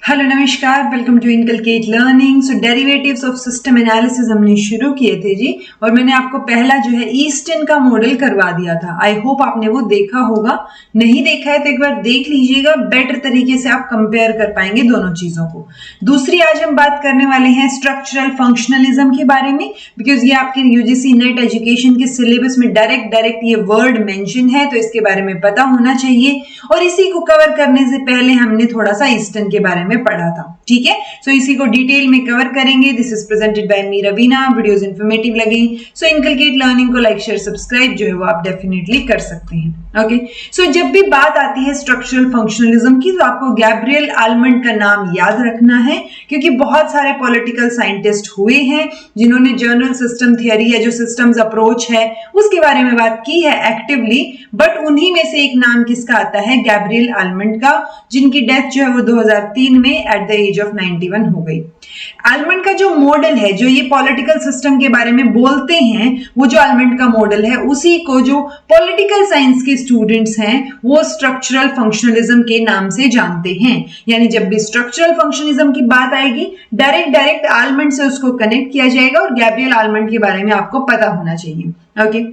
Hello नमस्कार, welcome to inculcate learning. So derivatives of system analysis हमने शुरू किए थे जी, और मैंने आपको पहला जो है ईस्टर्न का मॉडल करवा दिया था। आई होप आपने वो देखा होगा। नहीं देखा है तो एक बार देख लीजिएगा, बेटर तरीके से आप कंपेयर कर पाएंगे दोनों चीजों को। दूसरी आज हम बात करने वाले हैं स्ट्रक्चरल फंक्शनलिज्म के बारे में, बिकॉज ये आपके यूजीसी नेट एजुकेशन के सिलेबस में डायरेक्ट ये वर्ड मेंशन है, तो इसके बारे में पता होना चाहिए। और इसी को कवर करने से पहले हमने थोड़ा सा ईस्टर्न के बारे में पढ़ा था, ठीक है। सो इसी को डिटेल में कवर करेंगे। This is presented by me Raveena. Videos informative लगे सो इनकलकेट लर्निंग को लाइक शेयर सब्सक्राइब जो है वो आप डेफिनेटली कर सकते हैं। ओके, सो जब भी बात आती है स्ट्रक्चरल फंक्शनलिज्म की, तो आपको गैब्रियल आलमंड का नाम याद रखना है, क्योंकि बहुत सारे पॉलिटिकल साइंटिस्ट हुए हैं जिन्होंने जनरल सिस्टम थियरी या जो सिस्टम्स अप्रोच है उसके बारे में बात की है एक्टिवली। बट उन्हीं में से एक नाम किसका आता है? गैब्रियल आलमंड का, जिनकी डेथ जो है वो 2003 में एट द एज ऑफ 91 हो गई। आलमंड का जो मॉडल है, जो ये पॉलिटिकल सिस्टम के बारे में बोलते हैं, वो जो आलमंड का मॉडल है उसी को जो पॉलिटिकल साइंस के स्टूडेंट्स हैं वो स्ट्रक्चरल फंक्शनलिज्म के नाम से जानते हैं। यानी जब भी स्ट्रक्चरल फंक्शनलिज्म की बात आएगी, डायरेक्ट आलमंड से उसको कनेक्ट किया जाएगा, और गैब्रियल आलमंड के बारे में आपको पता होना चाहिए। ओके,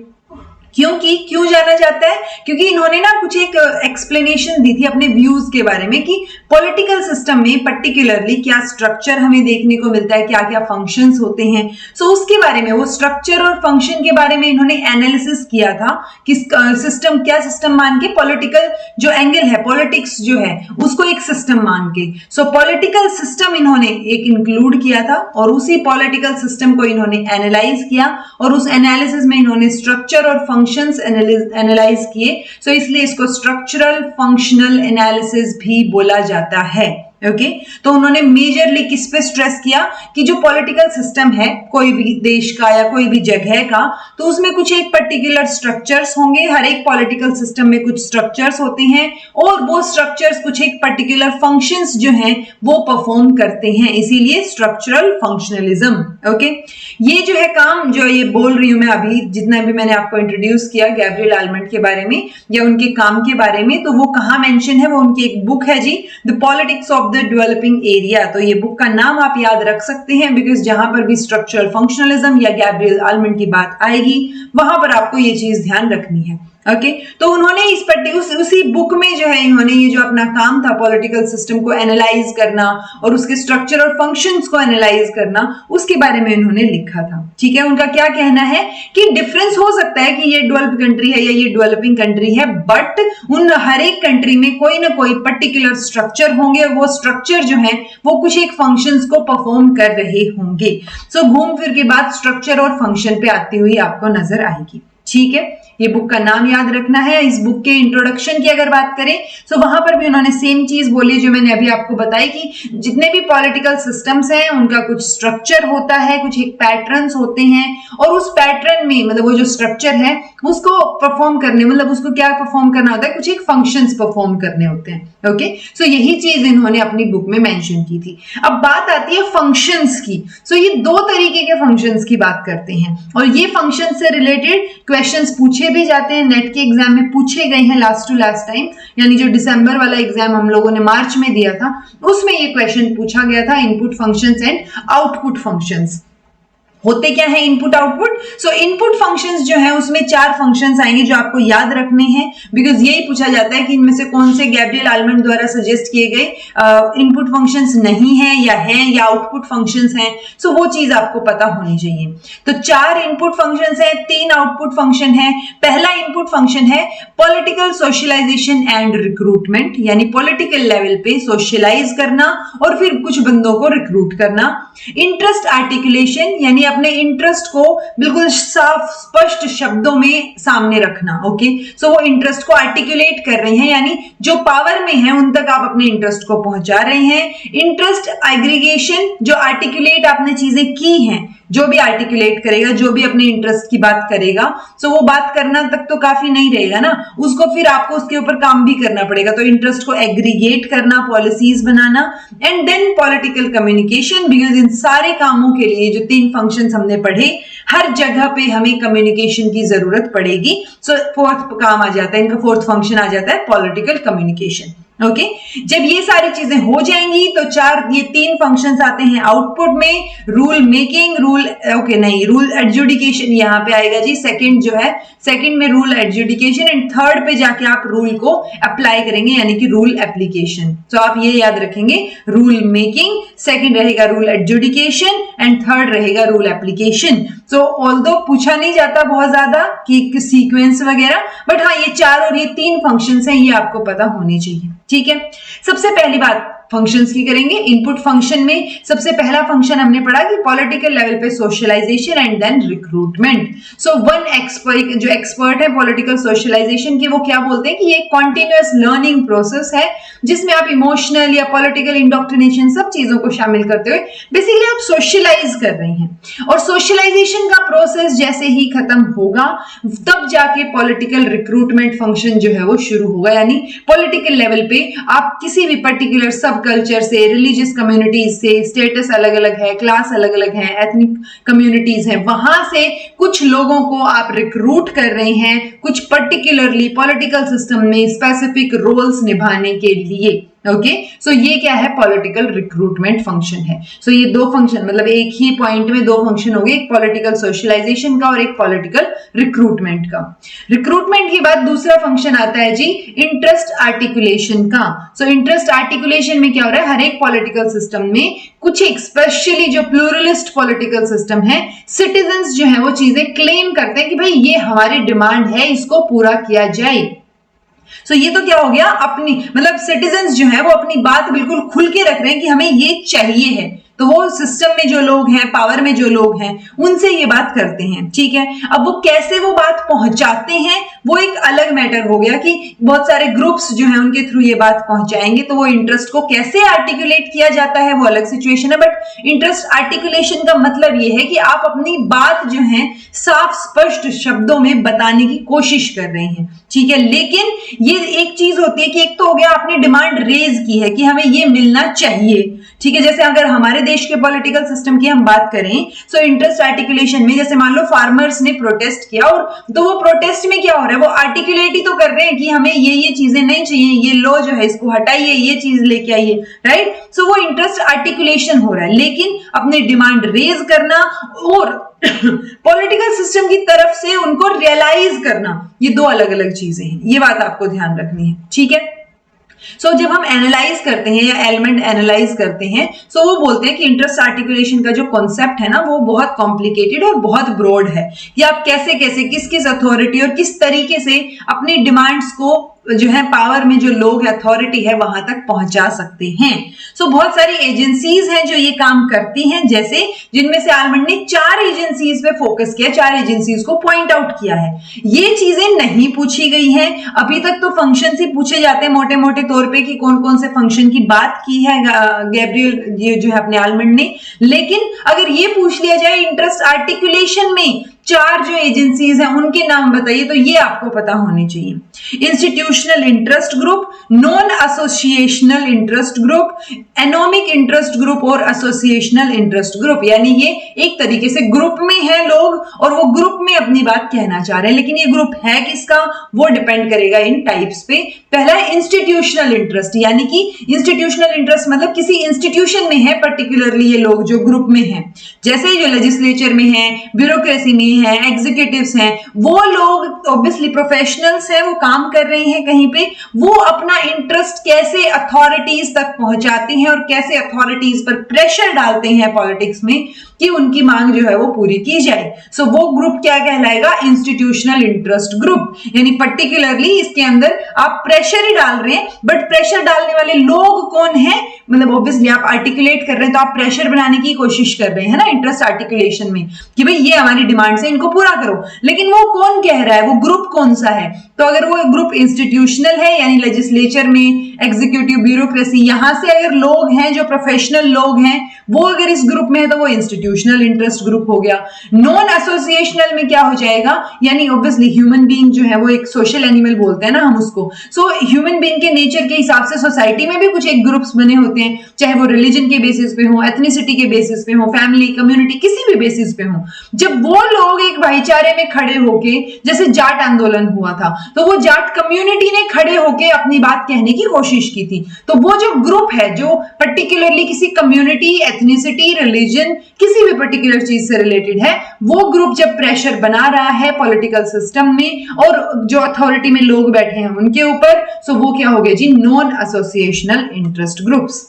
क्यों जाना जाता है? क्योंकि इन्होंने ना कुछ एक एक्सप्लेनेशन दी थी अपने व्यूज के बारे में कि पॉलिटिकल सिस्टम में पर्टिकुलरली क्या स्ट्रक्चर हमें देखने को मिलता है, क्या क्या फंक्शंस होते हैं। सो उसके बारे में, वो स्ट्रक्चर और फंक्शन के बारे में इन्होंने एनालिसिस किया था कि सिस्टम क्या सिस्टम मान के, पॉलिटिकल जो एंगल है, पॉलिटिक्स जो है उसको एक सिस्टम मान के। सो पॉलिटिकल सिस्टम इन्होंने एक इंक्लूड किया था, और उसी पॉलिटिकल सिस्टम को इन्होंने एनालाइज किया, और उस एनालिसिस में इन्होंने स्ट्रक्चर और फंक्शंस एनालाइज किए। सो इसलिए इसको स्ट्रक्चरल फंक्शनल एनालिसिस भी बोला जाता है। ओके, तो उन्होंने मेजरली किस पे स्ट्रेस किया कि जो पॉलिटिकल सिस्टम है कोई भी देश का या कोई भी जगह का, तो उसमें कुछ एक पर्टिकुलर स्ट्रक्चर्स होंगे। हर एक पॉलिटिकल सिस्टम में कुछ स्ट्रक्चर्स होते हैं, और वो स्ट्रक्चर्स कुछ एक पर्टिकुलर फंक्शंस जो हैं वो परफॉर्म करते हैं, इसीलिए स्ट्रक्चरल फंक्शनलिज्म। ओके, ये जो है काम जो ये बोल रही हूं मैं अभी, जितना भी मैंने आपको इंट्रोड्यूस किया गैब्रियल आलमंड के बारे में या उनके काम के बारे में, तो वो कहां मेंशन है? वो उनकी एक बुक है जी, the politics of the developing area. तो ये बुक का नाम आप याद रख सकते हैं, बिकॉज जहां पर भी स्ट्रक्चरल फंक्शनलिज्म या गैब्रियल आलमंड की बात आएगी वहां पर आपको ये चीज ध्यान रखनी है। ओके, तो उन्होंने उसी बुक में जो है इन्होंने ये जो अपना काम था पॉलिटिकल सिस्टम को एनालाइज करना और उसके स्ट्रक्चर और फंक्शंस को एनालाइज करना, उसके बारे में इन्होंने लिखा था। ठीक है, उनका क्या कहना है कि डिफरेंस हो सकता है कि ये डेवलप्ड कंट्री है या ये डेवलपिंग कंट्री है, बट उन हर एक कंट्री में कोई ना कोई पर्टिकुलर स्ट्रक्चर होंगे, वो स्ट्रक्चर जो है वो कुछ एक फंक्शंस को परफॉर्म कर रहे होंगे। सो घूम फिर के बाद स्ट्रक्चर और फंक्शन पे आती हुई आपको नजर आएगी। ठीक है, ये बुक का नाम याद रखना है। इस बुक के इंट्रोडक्शन की अगर बात करें तो वहां पर भी उन्होंने सेम चीज बोली जो मैंने अभी आपको बताई कि जितने भी पॉलिटिकल सिस्टम्स हैं उनका कुछ स्ट्रक्चर होता है, कुछ एक पैटर्न्स होते हैं, और उस पैटर्न में मतलब वो जो स्ट्रक्चर है उसको परफॉर्म करने, मतलब उसको क्या परफॉर्म करना होता है, कुछ एक फंक्शंस परफॉर्म करने होते हैं। ओके, सो यही चीज इन्होंने अपनी बुक में मेंशन की थी। अब बात आती है फंक्शंस की। सो ये दो तरीके के फंक्शंस की बात करते हैं, और ये फंक्शन से रिलेटेड क्वेश्चंस पूछे भी जाते हैं, नेट के एग्जाम में पूछे गए हैं लास्ट टू लास्ट टाइम, यानी जो दिसंबर वाला एग्जाम हम लोगों ने मार्च में दिया था उसमें ये क्वेश्चन पूछा गया था, input functions and output functions. होते क्या है इनपुट आउटपुट? सो इनपुट फंक्शंस जो है उसमें 4 फंक्शंस आएंगे जो आपको याद रखने हैं, बिकॉज यही पूछा जाता है कि इनमें से कौन से गैब्रियल आलमंड द्वारा सजेस्ट किए गए इनपुट फंक्शंस नहीं है या आउटपुट फंक्शंस हैं। सो वो चीज आपको पता होनी चाहिए। तो 4 इनपुट फंक्शंस है, 3 आउटपुट फंक्शन है। पहला इनपुट फंक्शन है पॉलिटिकल सोशलाइजेशन एंड रिक्रूटमेंट, यानी पॉलिटिकल लेवल पे सोशलाइज करना और फिर कुछ बंदों को रिक्रूट करना। इंटरेस्ट आर्टिकुलेशन, यानी अपने इंटरेस्ट को बिल्कुल साफ स्पष्ट शब्दों में सामने रखना। ओके, सो वो इंटरेस्ट को आर्टिकुलेट कर रहे हैं, यानी जो पावर में है उन तक आप अपने इंटरेस्ट को पहुंचा रहे हैं। इंटरेस्ट एग्रीगेशन, जो आर्टिकुलेट आपने चीजें की हैं, जो भी आर्टिकुलेट करेगा, जो भी अपने इंटरेस्ट की बात करेगा, सो वो बात करना तक तो काफी नहीं रहेगा ना, उसको फिर आपको उसके ऊपर काम भी करना पड़ेगा। तो इंटरेस्ट को एग्रीगेट करना, पॉलिसीज बनाना, and then political communication, because इन सारे कामों के लिए जो 3 फंक्शंस हमने पढ़े, हर जगह पे हमें कम्युनिकेशन की जरूरत पड़ेगी। सो फोर्थ काम आ जाता है, इनका फोर्थ फंक्शन आ जाता है पॉलिटिकल कम्युनिकेशन। ओके जब ये सारी चीजें हो जाएंगी तो ये 3 फंक्शंस आते हैं आउटपुट में, रूल मेकिंग, रूल एडजुडिकेशन यहाँ पे आएगा जी, सेकंड में रूल एडजुडिकेशन एंड थर्ड पे जाके आप रूल को अप्लाई करेंगे यानी कि रूल एप्लीकेशन। तो आप ये याद रखेंगे, रूल मेकिंग, सेकंड रहेगा रूल एडजुडिकेशन एंड थर्ड रहेगा रूल एप्लीकेशन। सो ऑल्दो पूछा नहीं जाता बहुत ज्यादा कि सीक्वेंस वगैरह, बट हाँ ये 4 और ये 3 फंक्शंस हैं, ये आपको पता होने चाहिए। ठीक है, सबसे पहली बात फंक्शंस की करेंगे। इनपुट फंक्शन में सबसे पहला फंक्शन हमने पढ़ा कि पॉलिटिकल लेवल पे सोशलाइजेशन एंड देन रिक्रूटमेंट। सो जो एक्सपर्ट है पॉलिटिकल सोशलाइजेशन के, वो क्या बोलते हैं कि ये कॉन्टिन्यूअस लर्निंग प्रोसेस है जिसमें आप इमोशनल या पॉलिटिकल इंडोक्ट्रिनेशन सब चीजों को शामिल करते हुए बेसिकली आप सोशलाइज कर रहे हैं। और सोशलाइजेशन का प्रोसेस जैसे ही खत्म होगा तब जाके पॉलिटिकल रिक्रूटमेंट फंक्शन जो है वो शुरू होगा, यानी पॉलिटिकल लेवल पे आप किसी भी पर्टिकुलर सब कल्चर से, रिलीजियस कम्युनिटीज से, स्टेटस अलग अलग है, क्लास अलग अलग है, एथनिक कम्युनिटीज है, वहां से कुछ लोगों को आप रिक्रूट कर रहे हैं कुछ पर्टिकुलरली पॉलिटिकल सिस्टम में स्पेसिफिक रोल्स निभाने के लिए। ओके सो ये क्या है, पॉलिटिकल रिक्रूटमेंट फंक्शन है। सो ये 2 फंक्शन, मतलब एक ही पॉइंट में 2 फंक्शन हो गए, एक पॉलिटिकल सोशलाइजेशन का और एक पॉलिटिकल रिक्रूटमेंट का। रिक्रूटमेंट के बाद दूसरा फंक्शन आता है जी इंटरेस्ट आर्टिकुलेशन का। सो इंटरेस्ट आर्टिकुलेशन में क्या हो रहा है, हर एक पॉलिटिकल सिस्टम में कुछ एक स्पेशली जो प्लूरलिस्ट पॉलिटिकल सिस्टम है, सिटीजन्स जो है वो चीजें क्लेम करते हैं कि भाई ये हमारी डिमांड है, इसको पूरा किया जाए। सो ये तो क्या हो गया, अपनी मतलब सिटीजन्स जो है वो अपनी बात बिल्कुल खुल के रख रहे हैं कि हमें ये चाहिए है। तो वो सिस्टम में जो लोग हैं, पावर में जो लोग हैं, उनसे ये बात करते हैं। ठीक है, अब वो कैसे वो बात पहुंचाते हैं वो एक अलग मैटर हो गया कि बहुत सारे ग्रुप्स जो हैं उनके थ्रू ये बात पहुंचाएंगे, तो वो इंटरेस्ट को कैसे आर्टिकुलेट किया जाता है वो अलग सिचुएशन है। बट इंटरेस्ट आर्टिकुलेशन का मतलब ये है कि आप अपनी बात जो है साफ स्पष्ट शब्दों में बताने की कोशिश कर रहे हैं। ठीक है, लेकिन ये एक चीज होती है कि एक तो हो गया आपने डिमांड रेज की है कि हमें ये मिलना चाहिए। ठीक है, जैसे अगर हमारे देश के पॉलिटिकल सिस्टम की हम बात करें, सो इंटरेस्ट आर्टिकुलेशन में जैसे मान लो फार्मर्स ने प्रोटेस्ट किया, और तो वो प्रोटेस्ट में क्या हो रहा है, वो आर्टिकुलेट ही तो कर रहे हैं कि हमें ये चीजें नहीं चाहिए, ये लॉ जो है इसको हटाइए, ये चीज लेके आइए, राइट। सो वो इंटरेस्ट आर्टिकुलेशन हो रहा है, लेकिन अपनी डिमांड रेज करना और पॉलिटिकल सिस्टम की तरफ से उनको रियलाइज करना, ये 2 अलग अलग चीजें हैं, ये बात आपको ध्यान रखनी है। ठीक है, सो जब हम एनालाइज करते हैं या एलिमेंट एनालाइज करते हैं, सो वो बोलते हैं कि इंटरेस्ट आर्टिकुलेशन का जो कॉन्सेप्ट है ना वो बहुत कॉम्प्लिकेटेड और बहुत ब्रॉड है कि आप कैसे कैसे किस अथॉरिटी और किस तरीके से अपनी डिमांड्स को जो है पावर में जो लोग है, अथॉरिटी है, वहां तक पहुंचा सकते हैं। सो बहुत सारी एजेंसीज हैं जो ये काम करती हैं, जैसे जिनमें से आलमंड ने 4 एजेंसीज पे फोकस किया, 4 एजेंसीज को पॉइंट आउट किया है। ये चीजें नहीं पूछी गई हैं अभी तक, तो फंक्शन ही पूछे जाते हैं मोटे मोटे तौर पे कि कौन कौन से फंक्शन की बात की है गैब्रियल ये जो है अपने आलमंड ने। लेकिन अगर ये पूछ लिया जाए इंटरेस्ट आर्टिकुलेशन में 4 जो एजेंसीज हैं उनके नाम बताइए, तो ये आपको पता होने चाहिए। Institutional interest group, non associational interest group, anomic interest group और एसोसिएशनल इंटरेस्ट ग्रुप। यानी ये एक तरीके से ग्रुप में है लोग और वो ग्रुप में अपनी बात कहना चाह रहे हैं, लेकिन ये ग्रुप है किसका वो डिपेंड करेगा इन टाइप्स पे। पहला है इंस्टीट्यूशनल इंटरेस्ट, यानी कि इंस्टीट्यूशनल इंटरेस्ट मतलब किसी इंस्टीट्यूशन में है पर्टिकुलरली ये लोग जो ग्रुप में है, जैसे जो लेजिस्लेचर में है, ब्यूरोक्रेसी में है, एग्जीक्यूटिव्स हैं, वो लोग ऑब्वियसली प्रोफेशनल्स हैं, वो काम कर रहे हैं कहीं पे, वो अपना इंटरेस्ट कैसे अथॉरिटीज तक पहुंचाते हैं और कैसे अथॉरिटीज पर प्रेशर डालते हैं पॉलिटिक्स में कि उनकी मांग जो है वो पूरी की जाए। सो वो ग्रुप क्या कहलाएगा, इंस्टीट्यूशनल इंटरेस्ट ग्रुप। यानी पर्टिकुलरली इसके अंदर आप प्रेशर ही डाल रहे हैं, बट प्रेशर डालने वाले लोग कौन है, मतलब ऑब्वियसली आप आर्टिकुलेट कर रहे हैं तो आप प्रेशर बनाने की कोशिश कर रहे हैं ना इंटरेस्ट आर्टिकुलेशन में कि भाई ये हमारी डिमांड है, इनको पूरा करो। लेकिन वो कौन कह रहा है, वो ग्रुप कौन सा है, तो अगर वो ग्रुप इंस्टीट्यूशनल है यानी लेजिस्लेचर में, एग्जीक्यूटिव, ब्यूरोक्रेसी, यहां से अगर लोग हैं जो प्रोफेशनल लोग हैं वो अगर इस ग्रुप में है तो वो इंस्टीट्यूशनल इंटरेस्ट ग्रुप हो गया। नॉन एसोसिएशनल में क्या हो जाएगा, यानी ऑब्वियसली ह्यूमन बीइंग जो है वो एक सोशल एनिमल बोलते हैं ना हम उसको। सो ह्यूमन बीइंग के नेचर के हिसाब से सोसाइटी में भी कुछ एक ग्रुप्स बने होते हैं, चाहे वो रिलीजन के बेसिस पे हो, एथनिसिटी के बेसिस पे हो, फैमिली, कम्युनिटी, किसी भी बेसिस पे हो। जब वो लोग लोग एक भाईचारे में खड़े होके, जैसे जाट आंदोलन हुआ था तो वो जाट कम्युनिटी ने खड़े होके अपनी बात कहने की कोशिश की थी। तो वो जो ग्रुप है जो पर्टिकुलरली किसी कम्युनिटी, एथनिसिटी, रिलीजन, किसी भी पर्टिकुलर चीज से रिलेटेड है, वो ग्रुप जब प्रेशर बना रहा है पॉलिटिकल सिस्टम में और जो अथॉरिटी में लोग बैठे हैं उनके ऊपर, सो वो क्या हो गया जी, नॉन एसोसिएशनल इंटरेस्ट ग्रुप्स।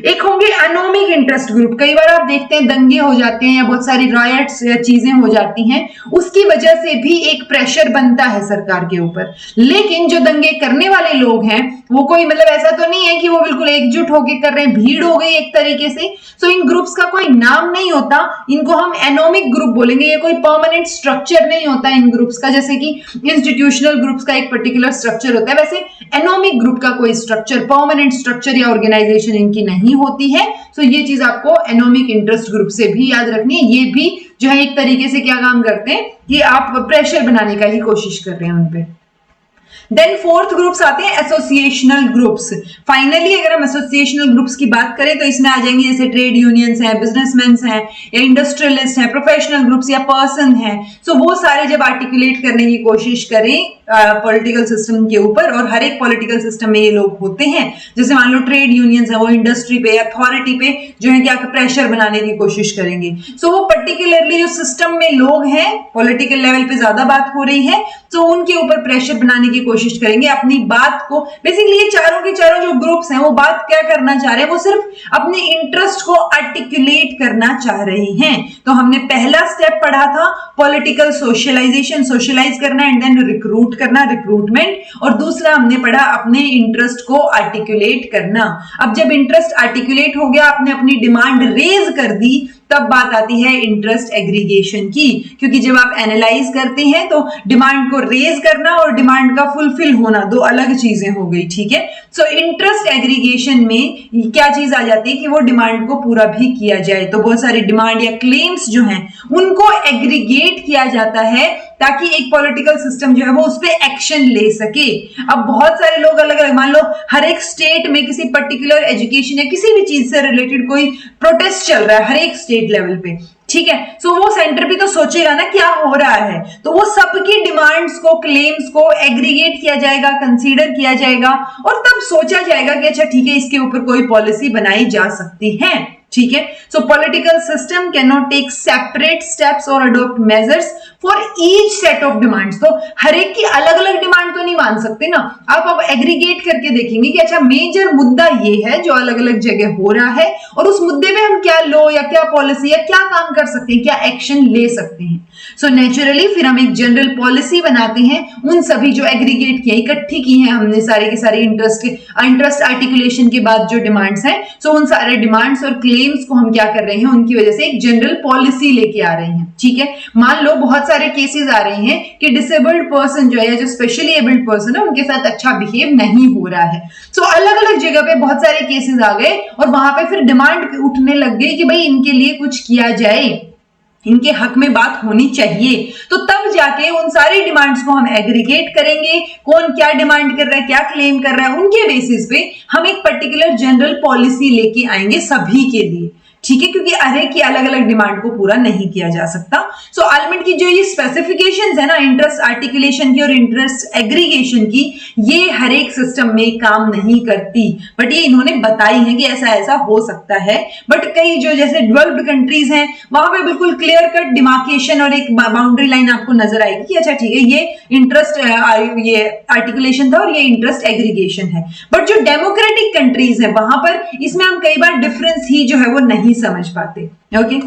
एक होंगे अनोमिक इंटरेस्ट ग्रुप। कई बार आप देखते हैं दंगे हो जाते हैं या बहुत सारी रायट्स या चीजें हो जाती हैं, उसकी वजह से भी एक प्रेशर बनता है सरकार के ऊपर। लेकिन जो दंगे करने वाले लोग हैं वो कोई मतलब ऐसा तो नहीं है कि वो बिल्कुल एकजुट होकर कर रहे हैं, भीड़ हो गई एक तरीके से। सो इन ग्रुप्स का कोई नाम नहीं होता, इनको हम एनोमिक ग्रुप बोलेंगे। ये कोई परमानेंट स्ट्रक्चर नहीं होता इन ग्रुप्स का, जैसे कि इंस्टीट्यूशनल ग्रुप्स का एक पर्टिकुलर स्ट्रक्चर होता है, वैसे एनोमिक ग्रुप का कोई स्ट्रक्चर, परमानेंट स्ट्रक्चर या ऑर्गेनाइजेशन इनकी नहीं होती है। सो ये चीज आपको एनोमिक इंटरेस्ट ग्रुप से भी याद रखनी है। ये भी जो है एक तरीके से क्या काम करते हैं कि आप प्रेशर बनाने का ही कोशिश कर रहे हैं उनपे। देन फोर्थ ग्रुप्स आते हैं एसोसिएशनल ग्रुप्स। फाइनली अगर हम एसोसिएशनल ग्रुप्स की बात करें तो इसमें आ जाएंगे जैसे ट्रेड यूनियंस हैं, बिजनेसमैन हैं या इंडस्ट्रियलिस्ट हैं, प्रोफेशनल ग्रुप्स या पर्सन हैं। सो वो सारे जब आर्टिकुलेट करने की कोशिश करें पॉलिटिकल सिस्टम के ऊपर, और हर एक पॉलिटिकल सिस्टम में ये लोग होते हैं, जैसे मान लो ट्रेड यूनियंस है, वो इंडस्ट्री पे, अथॉरिटी पे जो है क्या प्रेशर बनाने की कोशिश करेंगे। सो वो पर्टिकुलरली जो सिस्टम में लोग हैं, पॉलिटिकल लेवल पे ज्यादा बात हो रही है, तो उनके ऊपर प्रेशर बनाने की कोशिश करेंगे अपनी बात को। बेसिकली ये चारों के चारों जो ग्रुप्स हैं वो बात क्या करना चाह रहे हैं, वो सिर्फ अपने इंटरेस्ट को आर्टिकुलेट करना चाह रहे हैं। तो हमने पहला स्टेप पढ़ा था पॉलिटिकल सोशलाइजेशन, सोशलाइज करना, एंड देन रिक्रूट करना, रिक्रूटमेंट, और दूसरा हमने पढ़ा अपने इंटरेस्ट को आर्टिकुलेट करना। अब जब इंटरेस्ट आर्टिकुलेट हो गया, आपने अपनी डिमांड रेज कर दी, तब बात आती है इंटरेस्ट एग्रीगेशन की, क्योंकि जब आप एनालाइज करते हैं तो डिमांड को रेज करना और डिमांड का फुलफिल होना दो अलग चीजें हो गई, ठीक है। सो इंटरेस्ट एग्रीगेशन में क्या चीज आ जाती है कि वो डिमांड को पूरा भी किया जाए। तो बहुत सारी डिमांड या क्लेम्स जो हैं उनको एग्रीगेट किया जाता है ताकि एक पॉलिटिकल सिस्टम जो है वो उस पर एक्शन ले सके। अब बहुत सारे लोग अलग अलग, मान लो हर एक स्टेट में किसी पर्टिकुलर एजुकेशन या किसी भी चीज से रिलेटेड कोई प्रोटेस्ट चल रहा है हर एक स्टेट लेवल पे, ठीक है। सो वो सेंटर भी तो सोचेगा ना क्या हो रहा है, तो वो सबकी डिमांड्स को, क्लेम्स को एग्रीगेट किया जाएगा, कंसीडर किया जाएगा, और तब सोचा जाएगा कि अच्छा ठीक है इसके ऊपर कोई पॉलिसी बनाई जा सकती है, ठीक है। So political system can not take separate steps और adopt measures for each set of demands. तो हर एक की अलग अलग डिमांड तो नहीं मान सकते ना आप। अब एग्रीगेट करके देखेंगे कि अच्छा मेजर मुद्दा ये है जो अलग अलग जगह हो रहा है, और उस मुद्दे पे हम क्या लॉ या क्या पॉलिसी या क्या काम कर सकते हैं, क्या एक्शन ले सकते हैं। सो नेचुरली फिर हम एक जनरल पॉलिसी बनाते हैं उन सभी जो एग्रीगेट किया, इकट्ठी की है हमने सारी की सारी इंटरेस्ट आर्टिकुलेशन के बाद जो डिमांड्स हैं, सो उन सारे डिमांड्स और क्लेम्स को हम क्या कर रहे हैं, उनकी वजह से एक जनरल पॉलिसी लेके आ रहे हैं, ठीक है। मान लो बहुत सारे केसेस आ रहे हैं कि डिसेबल्ड पर्सन जो है, जो स्पेशली एबल्ड पर्सन है, उनके साथ अच्छा बिहेव नहीं हो रहा है। सो अलग अलग जगह पे बहुत सारे केसेस आ गए और वहां पे फिर डिमांड उठने लग गई कि भाई इनके लिए कुछ किया जाए, इनके हक में बात होनी चाहिए। तो तब जाके उन सारी डिमांड्स को हम एग्रीगेट करेंगे, कौन क्या डिमांड कर रहा है, क्या क्लेम कर रहा है, उनके बेसिस पे हम एक पर्टिकुलर जनरल पॉलिसी लेके आएंगे सभी के लिए, ठीक है, क्योंकि हर एक की अलग अलग डिमांड को पूरा नहीं किया जा सकता। सो आलमेंट की जो ये स्पेसिफिकेशंस है ना इंटरेस्ट आर्टिकुलेशन की और इंटरेस्ट एग्रीगेशन की, ये हर एक सिस्टम में काम नहीं करती, बट ये इन्होंने बताई है कि ऐसा ऐसा हो सकता है। बट कई जो जैसे डेवलप्ड कंट्रीज हैं वहां पे बिल्कुल क्लियर कट डिमार्केशन और एक बाउंड्री लाइन आपको नजर आएगी कि अच्छा ठीक है ये इंटरेस्ट ये आर्टिकुलेशन था और ये इंटरेस्ट एग्रीगेशन है। बट जो डेमोक्रेटिक कंट्रीज है वहां पर इसमें हम कई बार डिफरेंस ही जो है वो नहीं समझ पाते, ओके।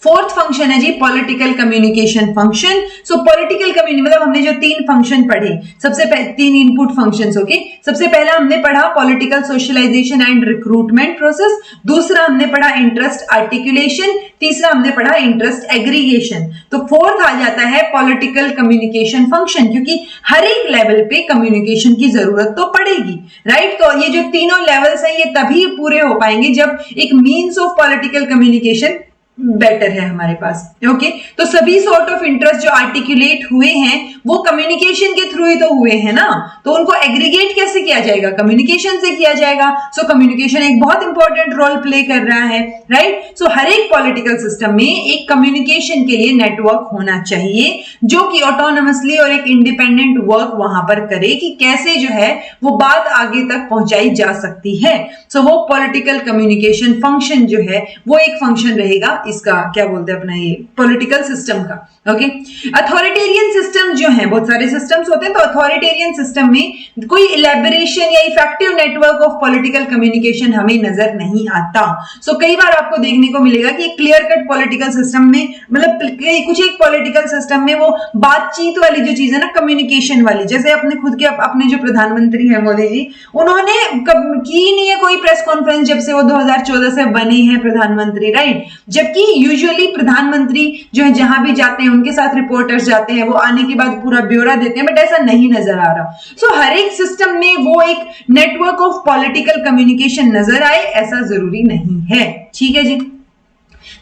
फोर्थ फंक्शन है जी political communication function. So political communication मतलब हमने जो तीन फंक्शन पढ़े, सबसे पहले तीन इनपुट फंक्शंस, ओके। सबसे पहला हमने पढ़ा political socialisation and recruitment process, दूसरा हमने पढ़ा इंटरेस्ट आर्टिकुलेशन, तीसरा हमने पढ़ा इंटरेस्ट एग्रीगेशन। तो फोर्थ आ जाता है पॉलिटिकल कम्युनिकेशन फंक्शन, क्योंकि हर एक लेवल पे कम्युनिकेशन की जरूरत तो पड़ेगी, राइट। तो ये जो तीनों लेवल्स हैं ये तभी पूरे हो पाएंगे जब एक means of political communication better है हमारे पास। ओके, तो सभी सॉर्ट ऑफ इंटरेस्ट जो आर्टिकुलेट हुए हैं वो कम्युनिकेशन के थ्रू ही तो हुए हैं ना, तो उनको एग्रीगेट कैसे किया जाएगा, कम्युनिकेशन से किया जाएगा। सो कम्युनिकेशन एक बहुत इंपॉर्टेंट रोल प्ले कर रहा है, राइट। सो हर एक पॉलिटिकल सिस्टम में एक कम्युनिकेशन के लिए नेटवर्क होना चाहिए जो कि ऑटोनमसली और एक इंडिपेंडेंट वर्क वहां पर करे कि कैसे जो है वो बात आगे तक पहुंचाई जा सकती है। सो वो पॉलिटिकल कम्युनिकेशन फंक्शन जो है वो एक फंक्शन रहेगा इसका, क्या बोलते हैं अपना ये पॉलिटिकल सिस्टम का। ओके, अथॉरिटेरियन सिस्टम जो है, बहुत सारे सिस्टम्स होते हैं, तो अथॉरिटेरियन सिस्टम में कोई इलेबोरेशन या effective network of political communication हमें नजर नहीं आता। सो कई बार आपको देखने को मिलेगा कि क्लियर कट पॉलिटिकल सिस्टम में, मतलब कुछ एक पॉलिटिकल सिस्टम में वो बातचीत वाली जो चीज है ना, कम्युनिकेशन वाली, जैसे अपने खुद के अपने जो प्रधानमंत्री हैं मोदी जी, उन्होंने की नहीं है कोई प्रेस कॉन्फ्रेंस जब से वो 2014 से बने हैं प्रधानमंत्री, राइट। जबकि यूजुअली प्रधानमंत्री जो है जहां भी जाते हैं उनके साथ रिपोर्टर्स जाते हैं, वो आने के बाद पूरा ब्यौरा देते हैं, बट ऐसा नहीं नजर आ रहा। सो हर एक सिस्टम में वो एक नेटवर्क ऑफ पॉलिटिकल कम्युनिकेशन नजर आए ऐसा जरूरी नहीं है, ठीक है जी।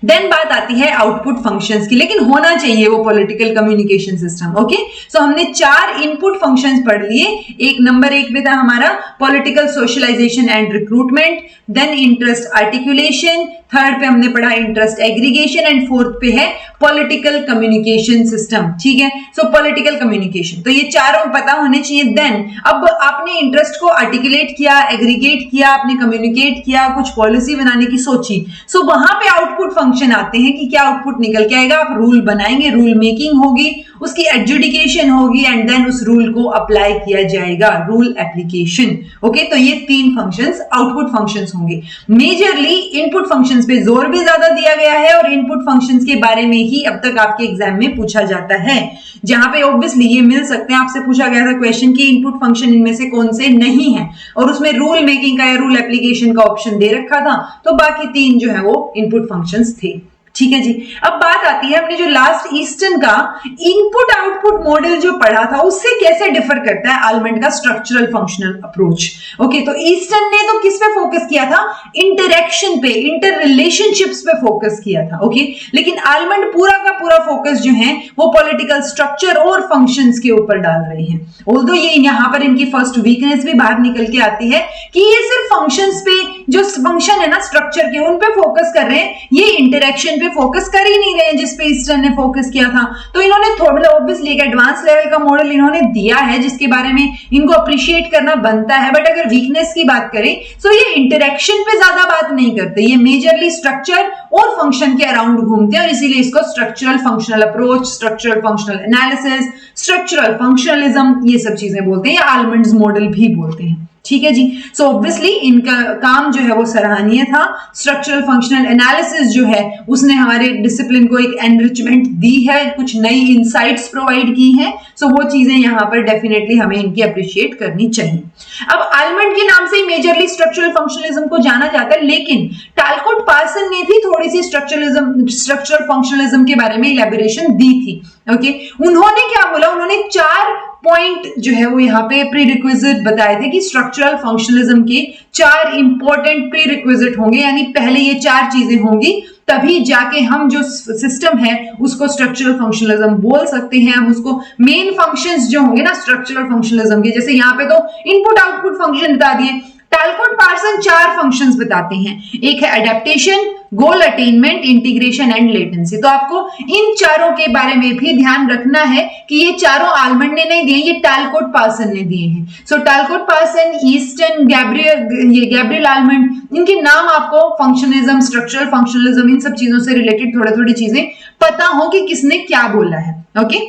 देन बात आती है आउटपुट फंक्शंस की, लेकिन होना चाहिए वो पॉलिटिकल कम्युनिकेशन सिस्टम। ओके, सो हमने 4 इनपुट फंक्शंस पढ़ लिए। एक नंबर 1 पे था हमारा political socialisation and recruitment, then interest articulation, third पे हमने पढ़ा इंटरेस्ट एग्रीगेशन, एंड फोर्थ पे है पॉलिटिकल कम्युनिकेशन सिस्टम, ठीक है। सो पॉलिटिकल कम्युनिकेशन, तो ये चारों पता होने चाहिए। देन अब आपने इंटरेस्ट को आर्टिकुलेट किया, एग्रीगेट किया, आपने कम्युनिकेट किया, कुछ पॉलिसी बनाने की सोची, सो वहां पे आउटपुट फंक्शन आते हैं कि क्या आउटपुट निकल के आएगा। आप रूल बनाएंगे, रूल मेकिंग होगी, उसकी एडजुडिकेशन होगी, एंड देन उस रूल को अप्लाई किया जाएगा, रूल एप्लीकेशन। ओके, तो ये 3 फंक्शंस आउटपुट फंक्शंस होंगे। मेजरली इनपुट फंक्शंस पे जोर भी ज्यादा दिया गया है और इनपुट फंक्शंस के बारे में ही अब तक आपके एग्जाम में पूछा जाता है, जहां पे ऑब्वियसली ये मिल सकते हैं। आपसे पूछा गया था क्वेश्चन की इनपुट फंक्शन इनमें से कौन से नहीं है, और उसमें रूल मेकिंग का या रूल एप्लीकेशन का ऑप्शन दे रखा था, तो बाकी 3 जो है वो इनपुट फंक्शंस थे, ठीक है जी। अब बात आती है हमने जो लास्ट ईस्टर्न का इनपुट आउटपुट मॉडल जो पढ़ा था उससे कैसे डिफर करता है आलमंड का स्ट्रक्चरल फंक्शनल अप्रोच। ओके, तो ईस्टर्न ने तो किस पे फोकस किया था, इंटरैक्शन पे, इंटर रिलेशनशिप्स पे फोकस किया था। ओके, लेकिन आलमंड पूरा का पूरा फोकस जो है वो पॉलिटिकल स्ट्रक्चर और फंक्शंस के ऊपर डाल रहे हैं। ऑल्दो ये यहाँ पर इनकी फर्स्ट वीकनेस भी बाहर निकल के आती है कि ये सिर्फ फंक्शंस पे, जो फंक्शन है ना स्ट्रक्चर के, उन पे फोकस कर रहे हैं, ये इंटरैक्शन पे फोकस कर ही नहीं रहे हैं जिस पे ईस्टर्न ने फोकस किया था। तो इन्होंने थोड़ा ऑब्वियसली एक एडवांस लेवल का मॉडल इन्होंने दिया है जिसके बारे में इनको अप्रिशिएट करना बनता है, बट अगर वीकनेस की बात करें तो ये इंटरैक्शन पे ज्यादा बात नहीं करते, ये मेजरली स्ट्रक्चर और फंक्शन के अराउंड घूमते हैं, और इसीलिए इसको structural functional approach, structural functional analysis, structural functionalism ये सब चीजें बोलते हैं, या आलमंड्स मॉडल भी बोलते हैं, ठीक है जी। सो ऑब्वियसली इनका काम जो है वो सराहनीय था। स्ट्रक्चरल फंक्शनल एनालिसिस जो है उसने हमारे डिसिप्लिन को एक एनरिचमेंट दी है, कुछ नई इंसाइट्स प्रोवाइड की हैं, सो वो चीजें यहाँ पर डेफिनेटली हमें इनकी अप्रिशिएट करनी चाहिए। अब आलमंड के नाम से मेजरली स्ट्रक्चरल फंक्शनलिज्म को जाना जाता है, लेकिन टालकोट पार्सन ने भी थोड़ी सी स्ट्रक्चरल फंक्शनलिज्म के बारे में इलेबोरेशन दी थी। ओके, उन्होंने क्या बोला, उन्होंने 4 पॉइंट जो है वो यहाँ पे प्रीरिक्विजिट बताए थे कि स्ट्रक्चरल फंक्शनलिज्म के 4 इंपॉर्टेंट प्रीरिक्विजिट होंगे, यानी पहले ये 4 चीजें होंगी तभी जाके हम जो सिस्टम है उसको स्ट्रक्चरल फंक्शनलिज्म बोल सकते हैं। हम उसको मेन फंक्शंस जो होंगे ना स्ट्रक्चरल फंक्शनलिज्म के, जैसे यहाँ पे तो इनपुट आउटपुट फंक्शन बता दिए, टालकोट पार्सन 4 फंक्शंस बताते हैं। एक है adaptation, goal attainment, integration and latency. तो आपको इन चारों के बारे में भी ध्यान रखना है कि ये चारों आलमंड ने नहीं दिए, ये टालकोट पार्सन ने दिए हैं। सो टालकोट पार्सन, ईस्टर्न, गैब्रियल आलमंड, इनके नाम आपको फंक्शनलिज्म, स्ट्रक्चरल फंक्शनलिज्म, इन सब चीजों से रिलेटेड थोड़ी थोड़ी चीजें पता हो कि किसने क्या बोला है। ओके,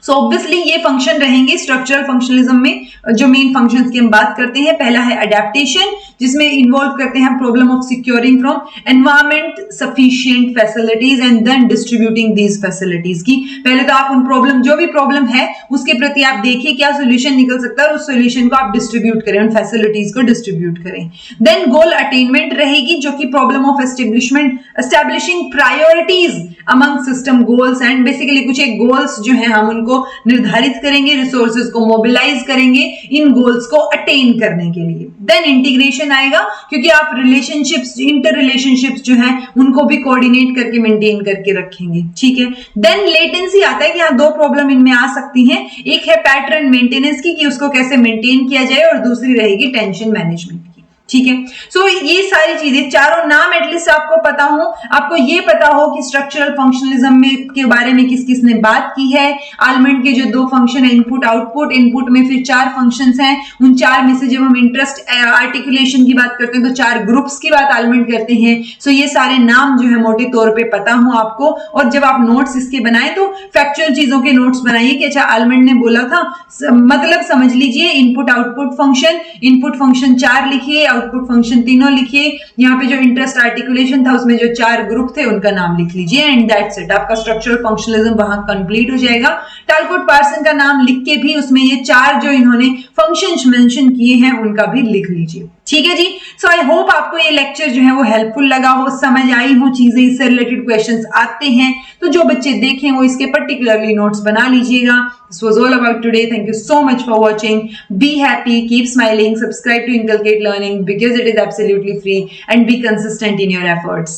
सो ऑब्वियसली ये फंक्शन रहेंगे स्ट्रक्चरल फंक्शनलिज्म में। जो मेन फंक्शंस की हम बात करते हैं, पहला है अडेप्टेशन, जिसमें इन्वॉल्व करते हैं problem of securing from environment sufficient facilities and then distributing these facilities की। पहले तो आप उन प्रॉब्लम, जो भी प्रॉब्लम है उसके प्रति आप देखिए क्या सोल्यूशन निकल सकता है और उस सोल्यूशन को आप डिस्ट्रीब्यूट करें, उन फैसिलिटीज को डिस्ट्रीब्यूट करें। देन गोल अटेनमेंट रहेगी, जो कि problem of establishing priorities among system goals, and basically कुछ एक गोल्स जो है हम उनको को निर्धारित करेंगे, रिसोर्सेज को मोबिलाइज करेंगे इन गोल्स को अटेन करने के लिए। देन इंटीग्रेशन आएगा, क्योंकि आप रिलेशनशिप्स, इंटर रिलेशनशिप्स जो हैं उनको भी कोऑर्डिनेट करके मेंटेन करके रखेंगे, ठीक है। देन लेटेंसी आता है कि यहाँ दो प्रॉब्लम इनमें आ सकती हैं, एक है पैटर्न मेंटेनेंस की कि उसको कैसे मेंटेन किया जाए, और दूसरी रहेगी टेंशन मैनेजमेंट की, ठीक है। सो ये सारी चीजें चारों नाम एटलीस्ट आपको पता हो, आपको ये पता हो कि स्ट्रक्चरल फंक्शनलिज्म में के बारे में किस किस ने बात की है। आलमंड के जो दो फंक्शन है, इनपुट आउटपुट, इनपुट में फिर चार फंक्शंस हैं, उन चार में से जब हम इंटरेस्ट आर्टिकुलेशन की बात करते हैं तो चार ग्रुप्स की बात आलमंड करते हैं। सो ये सारे नाम जो है मोटे तौर पर पता हो आपको, और जब आप नोट्स इसके बनाए तो फैक्चुअल चीजों के नोट्स बनाइए कि अच्छा आलमंड ने बोला था, मतलब समझ लीजिए input output function, input function चार लिखिए, आउटपुट फंक्शन तीनों लिखिए, यहाँ पे जो इंटरेस्ट आर्टिकुलेशन था उसमें जो चार ग्रुप थे उनका नाम लिख लीजिए, एंड दैट्स इट। आपका स्ट्रक्चरल फंक्शनलिज्म वहां कंप्लीट हो जाएगा। टालकोट पार्सन का नाम लिख के भी उसमें ये चार जो इन्होंने फंक्शंस मेंशन किए हैं उनका भी लिख लीजिए, ठीक है जी। सो आई होप आपको ये लेक्चर जो है वो हेल्पफुल लगा हो, समझ आई हो चीजें, इससे रिलेटेड क्वेश्चंस आते हैं तो जो बच्चे देखें वो इसके पर्टिकुलरली नोट्स बना लीजिएगा। This was all about today. Thank you so much for watching. Be happy, keep smiling, subscribe to Inculcate Learning because it is absolutely free, and be consistent in your efforts.